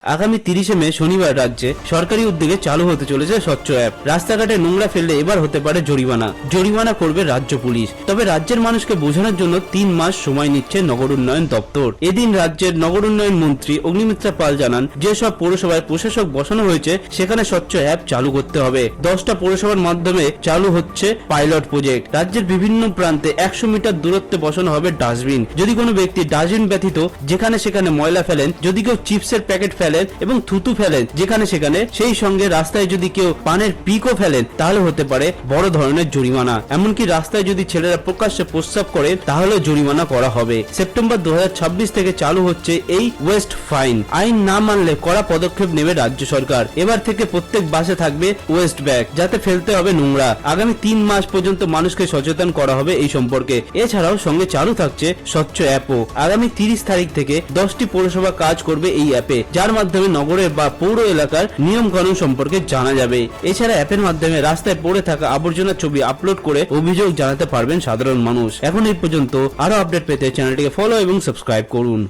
আগামী 30শে মে শনিবার রাজ্যে সরকারি উদ্যোগে চালু হতে চলেছে স্বচ্ছ অ্যাপ। রাস্তাঘাটে নোংরা ফেললে এবার হতে পারে জরিমানা করবে রাজ্য পুলিশ। তবে রাজ্যের মানুষকে বোঝানোর জন্য 3 মাস সময় নিচ্ছে নগর উন্নয়ন দপ্তর। এদিন রাজ্যের নগর উন্নয়ন মন্ত্রী অগ্নিমিত্রা পাল জানান, যেসব পৌরসভায় প্রশাসক বসানো হয়েছে সেখানে স্বচ্ছ অ্যাপ চালু করতে হবে। 10টা পৌরসভার মাধ্যমে চালু হচ্ছে পাইলট প্রজেক্ট। রাজ্যের বিভিন্ন প্রান্তে 100 মিটার দূরত্বে বসানো হবে ডাস্টবিন। যদি কোনো ব্যক্তি ডাস্টবিন ব্যতীত যেখানে সেখানে ময়লা ফেলেন, যদি কেউ চিপসের প্যাকেট ফেলেন এবং থুতু ফেলেন যেখানে সেখানে, সেই সঙ্গে রাস্তায় যদি কেউ পানের পিকও ফেলেন তাহলে হতে পারে বড় ধরনের জরিমানা। এমনকি রাস্তায় যদি ছেলেরা প্রকাশ্যে প্রস্রাব করে তাহলে জরিমানা করা হবে। সেপ্টেম্বর 2026 থেকে চালু হচ্ছে এই ওয়েস্ট ফাইন। আইন না মানলে কড়া পদক্ষেপ নেবে রাজ্য সরকার। এবার থেকে প্রত্যেক বাসে থাকবে ওয়েস্ট ব্যাগ, যাতে ফেলতে হবে নোংরা। আগামী 3 মাস পর্যন্ত মানুষকে সচেতন করা হবে এই সম্পর্কে। এছাড়াও সঙ্গে চালু থাকছে স্বচ্ছ অ্যাপও। আগামী 30 তারিখ থেকে 10টি পৌরসভা কাজ করবে এই অ্যাপে, যার মাধ্যমে নগরের বা পৌর এলাকার নিয়ম কানুন সম্পর্কে জানা যাবে। এছাড়া অ্যাপের মাধ্যমে রাস্তায় পড়ে থাকা আবর্জনার ছবি আপলোড করে অভিযোগ জানাতে পারবেন সাধারণ মানুষ। এখন এই পর্যন্ত। আরো আপডেট পেতে চ্যানেলটিকে ফলো এবং সাবস্ক্রাইব করুন।